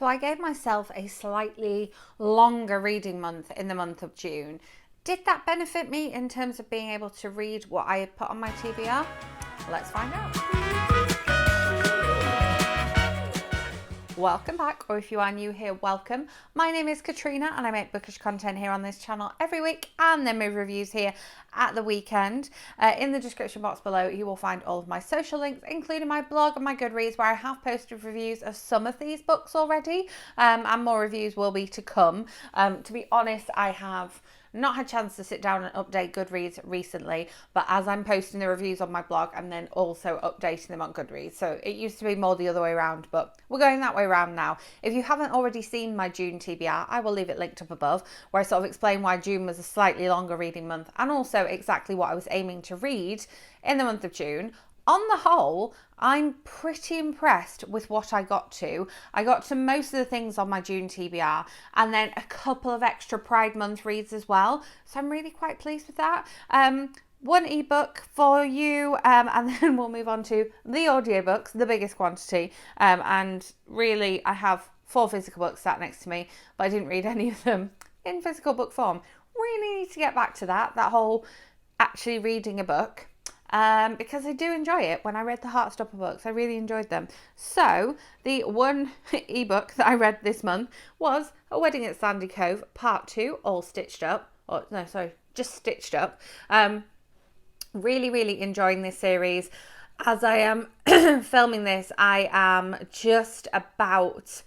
So I gave myself a slightly longer reading month in the month of June. Did that benefit me in terms of being able to read what I had put on my TBR? Let's find out. Welcome back, or if you are new here, welcome. My name is Katrina and I make bookish content here on this channel every week and then movie reviews here at the weekend. In the description box below you will find all of my social links, including my blog and my Goodreads, where I have posted reviews of some of these books already, and more reviews will be to come. To be honest, I have not had a chance to sit down and update Goodreads recently, but as I'm posting the reviews on my blog, I'm then also updating them on Goodreads. So it used to be more the other way around, but we're going that way around now. If you haven't already seen my June TBR, I will leave it linked up above, where I sort of explain why June was a slightly longer reading month and also exactly what I was aiming to read in the month of June. On the whole, I'm pretty impressed with what I got to. I got to most of the things on my June TBR and then a couple of extra Pride Month reads as well. So I'm really quite pleased with that. One ebook for you, and then we'll move on to the audiobooks, the biggest quantity. And really, I have 4 physical books sat next to me, but I didn't read any of them in physical book form. Really need to get back to that whole actually reading a book. Because I do enjoy it. When I read the Heartstopper books, I really enjoyed them. So the one ebook that I read this month was A Wedding at Sandy Cove, Part 2, all stitched up. Or no, sorry, just stitched up. Really enjoying this series. As I am filming this, I am just about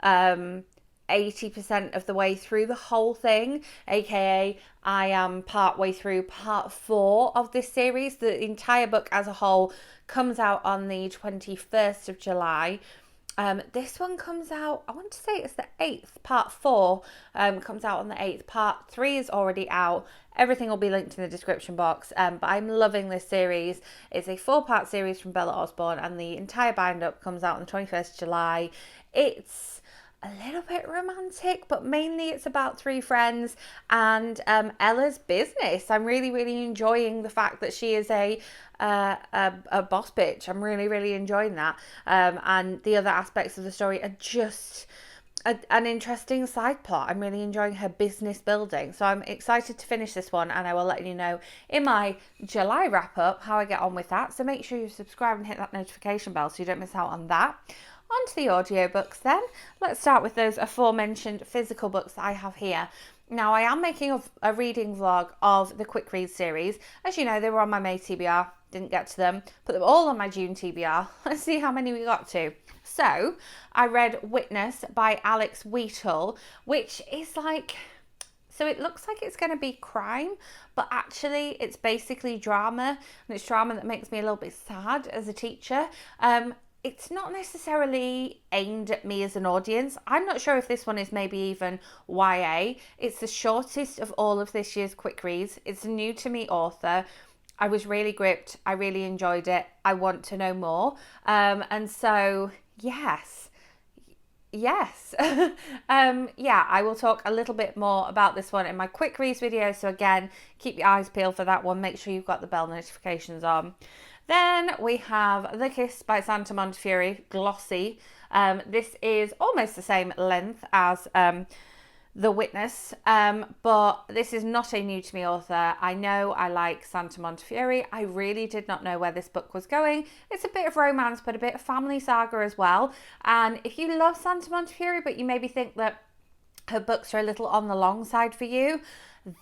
80% of the way through the whole thing, aka I am part way through part 4 of this series. The entire book as a whole comes out on the 21st of July. This one comes out, I want to say it's the 8th. Part 4 comes out on the 8th. Part 3 is already out. Everything will be linked in the description box, but I'm loving this series. It's a 4-part series from Bella Osborne and the entire bind-up comes out on the 21st of July. It's a little bit romantic, but mainly it's about 3 friends and Ella's business. I'm really enjoying the fact that she is a boss bitch. I'm really enjoying that. And the other aspects of the story are just an interesting side plot. I'm really enjoying her business building. So I'm excited to finish this one, and I will let you know in my July wrap up how I get on with that. So make sure you subscribe and hit that notification bell so you don't miss out on that. On to the audiobooks then. Let's start with those aforementioned physical books that I have here. Now, I am making a reading vlog of the quick read series. As you know, they were on my May TBR, didn't get to them. Put them all on my June TBR. Let's see how many we got to. So, I read Witness by Alex Wheatle, which is like... So it looks like it's going to be crime, but actually it's basically drama. And it's drama that makes me a little bit sad as a teacher. It's not necessarily aimed at me as an audience. I'm not sure if this one is maybe even YA. It's the shortest of all of this year's quick reads. It's a new to me author. I was really gripped. I really enjoyed it. I want to know more. And so, yes. Yeah, I will talk a little bit more about this one in my quick reads video. So again, keep your eyes peeled for that one. Make sure you've got the bell notifications on. Then we have The Kiss by Santa Montefiore, glossy. This is almost the same length as The Witness, but this is not a new to me author. I know I like Santa Montefiore. I really did not know where this book was going. It's a bit of romance, but a bit of family saga as well. And if you love Santa Montefiore, but you maybe think that her books are a little on the long side for you,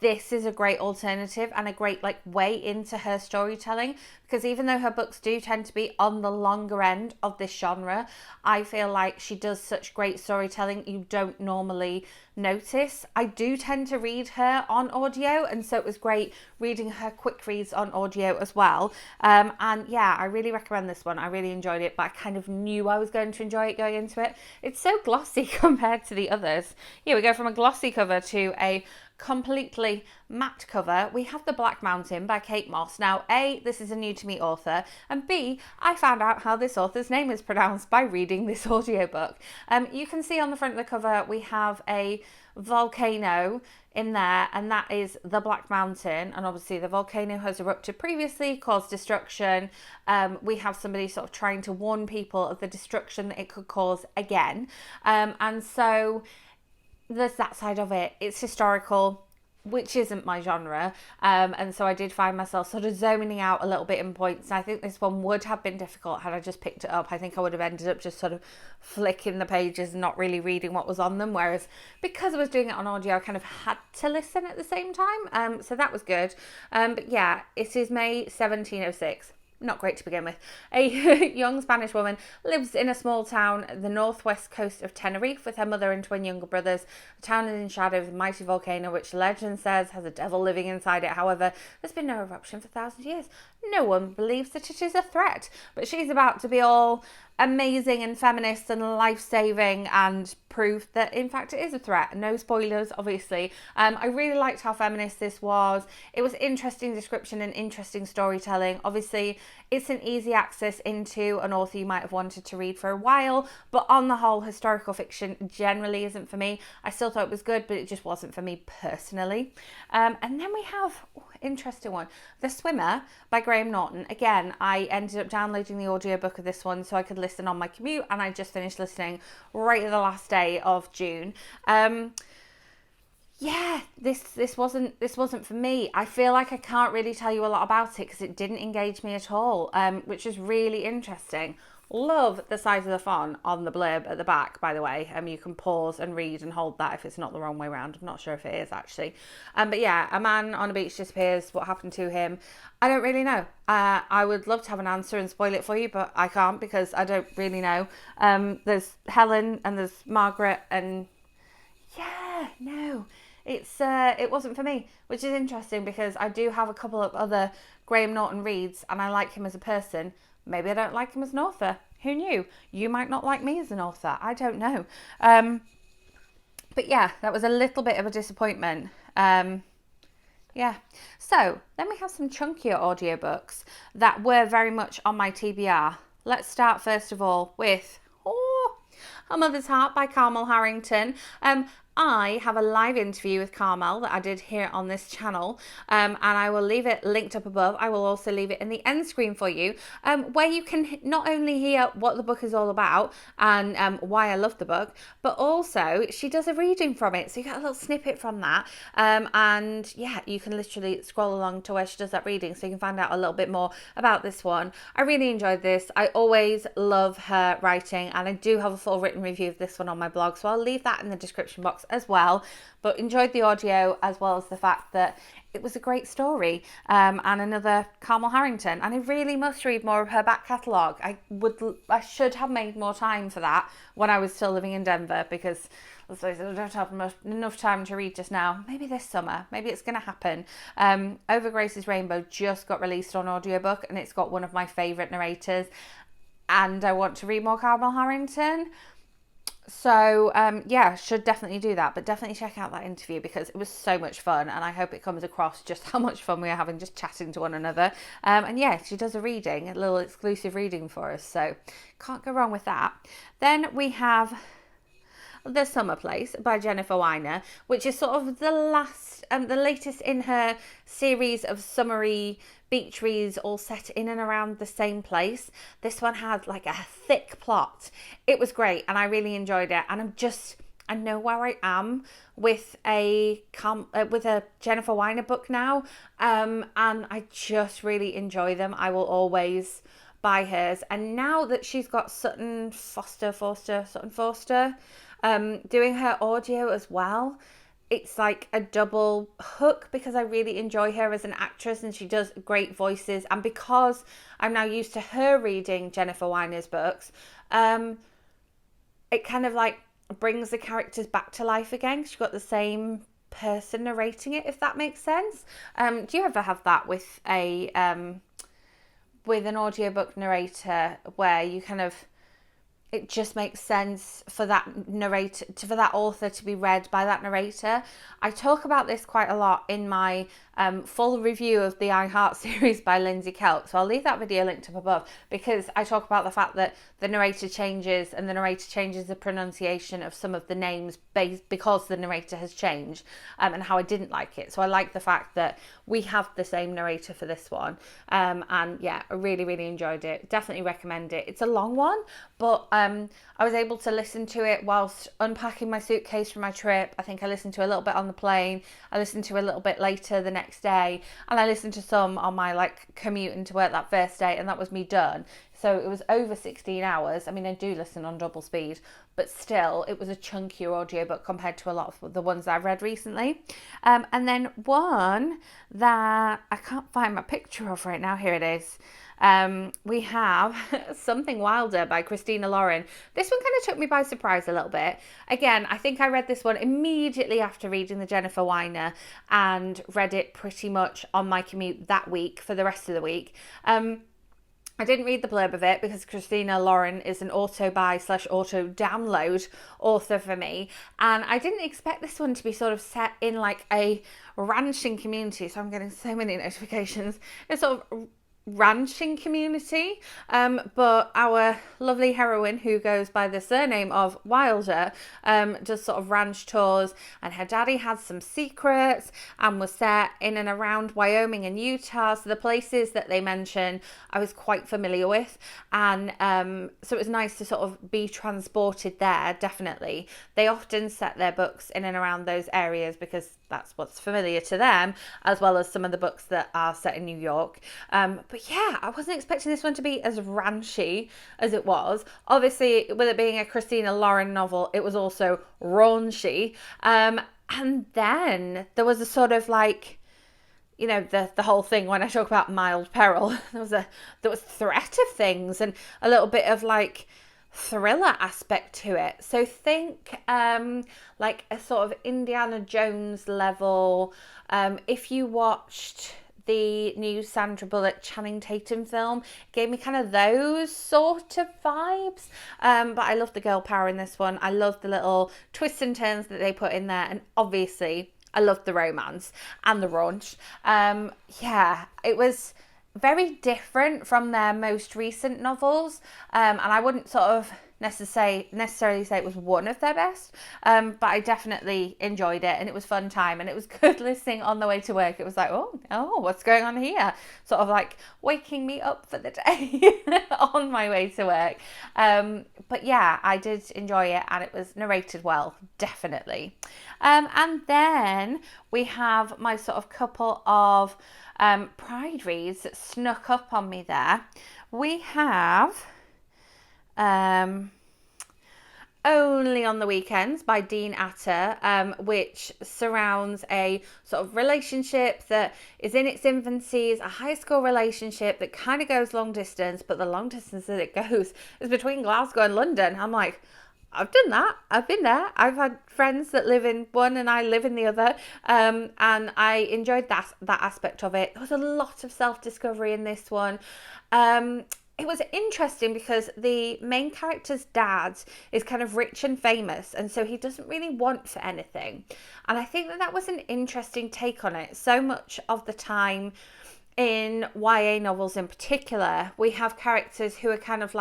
this is a great alternative and a great way into her storytelling, because even though her books do tend to be on the longer end of this genre, I feel like she does such great storytelling you don't normally notice. I do tend to read her on audio, and so it was great reading her quick reads on audio as well. And yeah, I really recommend this one. I really enjoyed it, but I kind of knew I was going to enjoy it going into it. It's so glossy compared to the others. Yeah, we go from a glossy cover to a completely matte cover, we have The Black Mountain by Kate Mosse. Now, A, this is a new to me author, and B, I found out how this author's name is pronounced by reading this audiobook. You can see on the front of the cover we have a volcano in there, and that is the Black Mountain, and obviously the volcano has erupted previously, caused destruction. We have somebody sort of trying to warn people of the destruction that it could cause again, and so there's that side of it. It's historical, which isn't my genre, and so I did find myself sort of zoning out a little bit in points. I think this one would have been difficult had I just picked it up. I think I would have ended up just sort of flicking the pages and not really reading what was on them, whereas because I was doing it on audio, I kind of had to listen at the same time, so that was good. But yeah, it is May 1706. Not great to begin with. A young Spanish woman lives in a small town, the northwest coast of Tenerife, with her mother and twin younger brothers. The town is in shadow of the mighty volcano, which legend says has a devil living inside it. However, there's been no eruption for thousands of years. No one believes that it is a threat, but she's about to be all amazing and feminist and life-saving and prove that in fact it is a threat. No spoilers, obviously. I really liked how feminist this was. It was interesting description and interesting storytelling. Obviously, it's an easy access into an author you might have wanted to read for a while, but on the whole, historical fiction generally isn't for me. I still thought it was good, but it just wasn't for me personally. And then we have, interesting one, The Swimmer by Norton. Again, I ended up downloading the audiobook of this one so I could listen on my commute, and I just finished listening right at the last day of June. Yeah, this wasn't for me. I feel like I can't really tell you a lot about it because it didn't engage me at all, which is really interesting. Love the size of the font on the blurb at the back, by the way. You can pause and read and hold that if it's not the wrong way around. I'm not sure if it is, actually. But yeah, a man on a beach disappears. What happened to him? I don't really know. I would love to have an answer and spoil it for you, but I can't because I don't really know. There's Helen and there's Margaret, and yeah, no. It wasn't for me, which is interesting because I do have a couple of other Graham Norton reads and I like him as a person. Maybe I don't like him as an author. Who knew? You might not like me as an author. I don't know. But yeah, that was a little bit of a disappointment. Yeah. So then we have some chunkier audiobooks that were very much on my TBR. Let's start first of all with A Mother's Heart by Carmel Harrington. I have a live interview with Carmel that I did here on this channel, and I will leave it linked up above. I will also leave it in the end screen for you, where you can not only hear what the book is all about and why I love the book, but also she does a reading from it. So you get a little snippet from that, and yeah, you can literally scroll along to where she does that reading so you can find out a little bit more about this one. I really enjoyed this. I always love her writing, and I do have a full written review of this one on my blog, so I'll leave that in the description box as well. But enjoyed the audio as well as the fact that it was a great story, and another Carmel Harrington, and I really must read more of her back catalogue. I should have made more time for that when I was still living in Denver, because let's face it, I don't have enough time to read just now. Maybe this summer, maybe it's going to happen. Over Grace's Rainbow just got released on audiobook, and it's got one of my favourite narrators, and I want to read more Carmel Harrington. So yeah, should definitely do that, but definitely check out that interview because it was so much fun, and I hope it comes across just how much fun we are having just chatting to one another. And yeah, she does a little exclusive reading for us, so can't go wrong with that. Then we have The Summer Place by Jennifer Weiner, which is sort of the latest in her series of summery beach reads all set in and around the same place. This one had like a thick plot. It was great and I really enjoyed it, and I know where I am with a Jennifer Weiner book now, and I just really enjoy them. I will always buy hers, and now that she's got Sutton Foster doing her audio as well, it's like a double hook because I really enjoy her as an actress and she does great voices, and because I'm now used to her reading Jennifer Weiner's books, it kind of like brings the characters back to life again. She's got the same person narrating it, if that makes sense. Do you ever have that with with an audiobook narrator where you kind of it just makes sense for that narrator, for that author to be read by that narrator. I talk about this quite a lot in my full review of the I Heart series by Lindsay Kelp, so I'll leave that video linked up above, because I talk about the fact that the narrator changes, and the narrator changes the pronunciation of some of the names because the narrator has changed, and how I didn't like it. So I like the fact that we have the same narrator for this one, and yeah, I really enjoyed it. Definitely recommend it. It's a long one, but I was able to listen to it whilst unpacking my suitcase for my trip. I think I listened to a little bit on the plane, I listened to a little bit later the next day, and I listened to some on my commute into work that first day, and that was me done. So it was over 16 hours. I mean, I do listen on double speed, but still, it was a chunkier audiobook compared to a lot of the ones I've read recently. And then one that I can't find my picture of right now. Here it is. We have Something Wilder by Christina Lauren. This one kind of took me by surprise a little bit. Again, I think I read this one immediately after reading the Jennifer Weiner, and read it pretty much on my commute that week for the rest of the week. I didn't read the blurb of it because Christina Lauren is an auto-buy/auto download author for me. And I didn't expect this one to be sort of set in a ranching community. So I'm getting so many notifications. It's sort of ranching community, but our lovely heroine, who goes by the surname of Wilder, does sort of ranch tours, and her daddy had some secrets and was set in and around Wyoming and Utah, so the places that they mention I was quite familiar with, and so it was nice to sort of be transported there. Definitely, they often set their books in and around those areas because that's what's familiar to them, as well as some of the books that are set in New York. But yeah, I wasn't expecting this one to be as ranchy as it was. Obviously, with it being a Christina Lauren novel, it was also raunchy. And then there was a sort of the whole thing when I talk about mild peril, there was threat of things and a little bit of thriller aspect to it. So think a sort of Indiana Jones level. If you watched the new Sandra Bullock Channing Tatum film, gave me kind of those sort of vibes. But I love the girl power in this one. I love the little twists and turns that they put in there, and obviously I loved the romance and the raunch. Yeah, it was very different from their most recent novels, and I wouldn't sort of necessarily say it was one of their best, but I definitely enjoyed it, and it was fun time, and it was good listening on the way to work. It was oh, what's going on here? Sort of waking me up for the day on my way to work. But yeah, I did enjoy it, and it was narrated well, definitely. And then we have my sort of couple of Pride reads that snuck up on me there. We have Only on the Weekends by Dean Atta, which surrounds a sort of relationship that is in its infancy, a high school relationship that kind of goes long distance, but the long distance that it goes is between Glasgow and London. I'm like, I've done that. I've been there. I've had friends that live in one and I live in the other. And I enjoyed that aspect of it. There was a lot of self-discovery in this one. It was interesting because the main character's dad is kind of rich and famous, and so he doesn't really want for anything. And I think that was an interesting take on it. So much of the time in YA novels in particular, we have characters who are kind of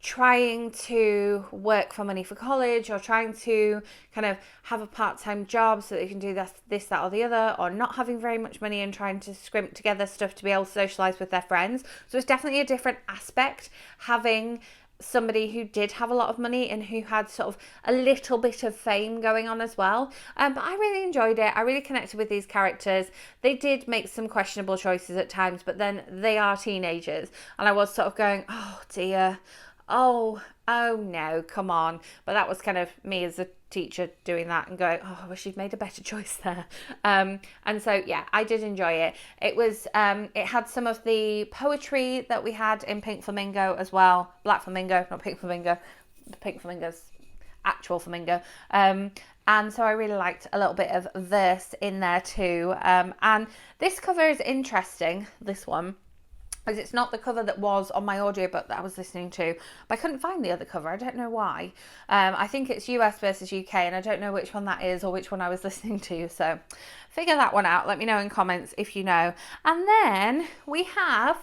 trying to work for money for college, or trying to kind of have a part-time job so that they can do this, that, or the other, or not having very much money and trying to scrimp together stuff to be able to socialise with their friends. So it's definitely a different aspect having somebody who did have a lot of money and who had sort of a little bit of fame going on as well. But I really enjoyed it. I really connected with these characters. They did make some questionable choices at times, but then they are teenagers, and I was sort of going, oh dear, oh no, come on. But that was kind of me as a teacher doing that and going, oh, I wish you'd made a better choice there. And so yeah, I did enjoy it. It was it had some of the poetry that we had in Pink Flamingo as well. Black Flamingo, not Pink Flamingo. Pink Flamingo's actual flamingo. And so I really liked a little bit of verse in there too. And this cover is interesting, this one. as it's not the cover that was on my audiobook that I was listening to, but I couldn't find the other cover. I don't know why. I think it's US versus UK, and I don't know which one that is or which one I was listening to. So figure that one out. Let me know in comments if you know. And then we have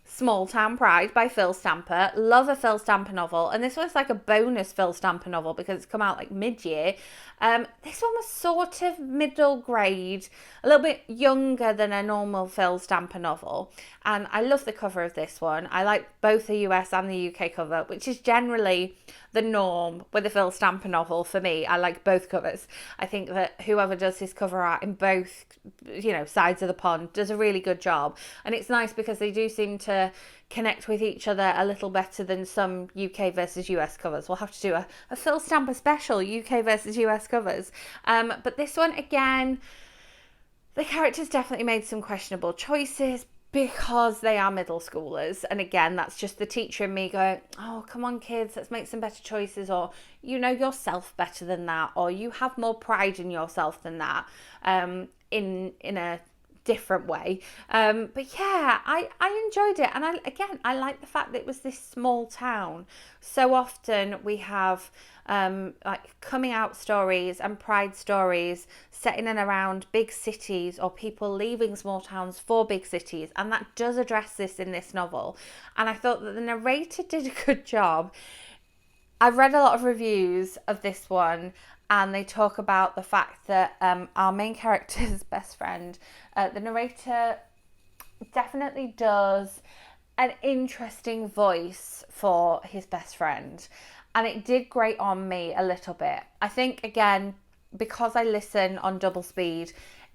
Small Town Pride by Phil Stamper. Love a Phil Stamper novel, and this was like a bonus Phil Stamper novel because it's come out like mid-year. This one was sort of middle grade, a little bit younger than a normal Phil Stamper novel, and I love the cover of this one. I like both the US and the UK cover, which is generally the norm with a Phil Stamper novel for me. I like both covers. I think that whoever does his cover art in both, sides of the pond does a really good job, and it's nice because they do seem to connect with each other a little better than some UK versus US covers. We'll have to do a Phil Stamper special, UK versus US covers. But this one, again, the characters definitely made some questionable choices because they are middle schoolers. And again, that's just the teacher in me going, oh, come on, kids, let's make some better choices. Or you know yourself better than that. Or you have more pride in yourself than that, in a different way. But yeah, I enjoyed it. And I like the fact that it was this small town. So often we have like coming out stories and pride stories set in and around big cities, or people leaving small towns for big cities, and that does address this in this novel. And I thought that the narrator did a good job. I've read a lot of reviews of this one, and they talk about the fact that our main character's best friend, the narrator definitely does an interesting voice for his best friend, and it did grate on me a little bit. I think, again, because I listen on double speed,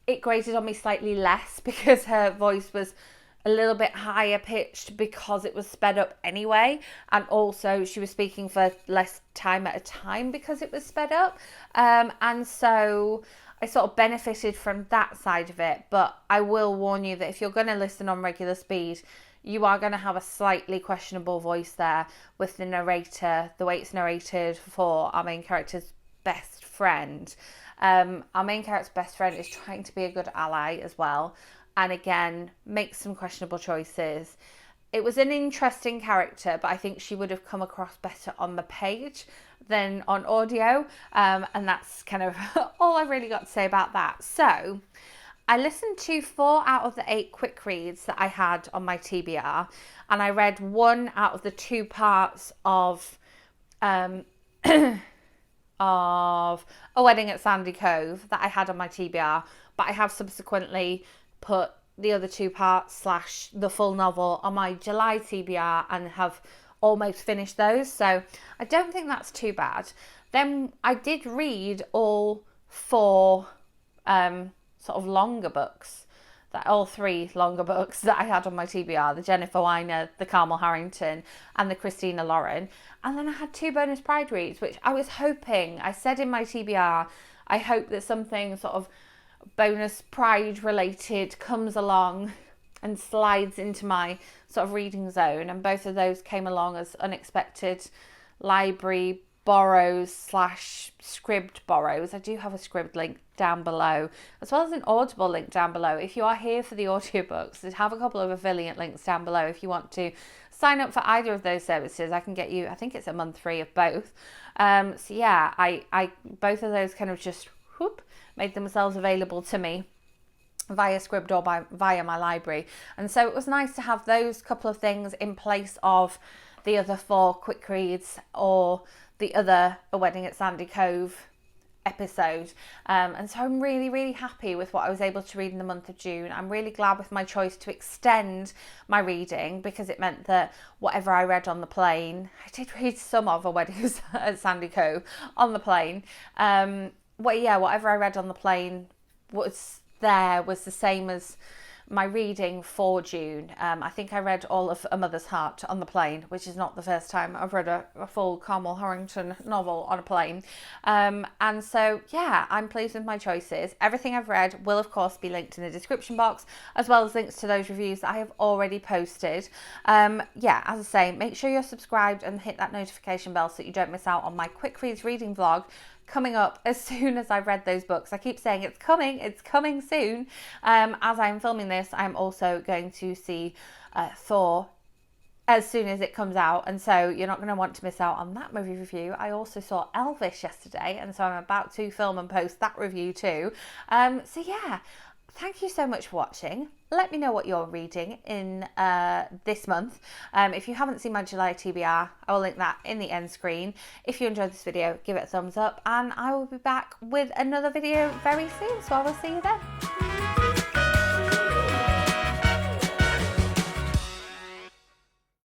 it grated on me slightly less because her voice was a little bit higher pitched because it was sped up anyway, and also she was speaking for less time at a time because it was sped up, and so I sort of benefited from that side of it. But I will warn you that if you're going to listen on regular speed, you are going to have a slightly questionable voice there with the narrator, the way it's narrated for our main character's best friend. Our main character's best friend is trying to be a good ally as well, and again, makes some questionable choices. It was an interesting character, but I think she would have come across better on the page than on audio, and that's kind of all I've really got to say about that. So I listened to 4 out of the 8 quick reads that I had on my TBR, and I read 1 out of the 2 parts of of A Wedding at Sandy Cove that I had on my TBR, but I have subsequently put the other 2 parts / the full novel on my July TBR and have almost finished those, so I don't think that's too bad. Then I did read all 4 sort of longer books, all 3 longer books that I had on my TBR, the Jennifer Weiner, the Carmel Harrington, and the Christina Lauren. And then I had 2 bonus pride reads, which I was hoping, I said in my TBR, I hope that something sort of bonus pride related comes along and slides into my sort of reading zone. And both of those came along as unexpected library borrows / scribd borrows. I do have a scribd link down below, as well as an Audible link down below. If you are here for the audiobooks, I have a couple of affiliate links down below if you want to sign up for either of those services. I can get you, I think it's a month free of both. So yeah, I both of those kind of just made themselves available to me via Scribd or via my library. And so it was nice to have those couple of things in place of the other 4 quick reads or the other A Wedding at Sandy Cove episode. And so I'm really, really happy with what I was able to read in the month of June. I'm really glad with my choice to extend my reading, because it meant that whatever I read on the plane, I did read some of A Wedding at Sandy Cove on the plane. Whatever I read on the plane was the same as my reading for June. I think I read all of A Mother's Heart on the plane, which is not the first time I've read a full Carmel Harrington novel on a plane. And so, yeah, I'm pleased with my choices. Everything I've read will, of course, be linked in the description box, as well as links to those reviews that I have already posted. As I say, make sure you're subscribed and hit that notification bell so that you don't miss out on my quick reads reading vlog coming up as soon as I've read those books. I keep saying it's coming soon, as I'm filming this. this, I'm also going to see Thor as soon as it comes out, and so you're not going to want to miss out on that movie review. I also saw Elvis yesterday, and so I'm about to film and post that review too. So yeah, thank you so much for watching. Let me know what you're reading in this month. If you haven't seen my July TBR, I will link that in the end screen. If you enjoyed this video, give it a thumbs up, and I will be back with another video very soon, so I will see you then.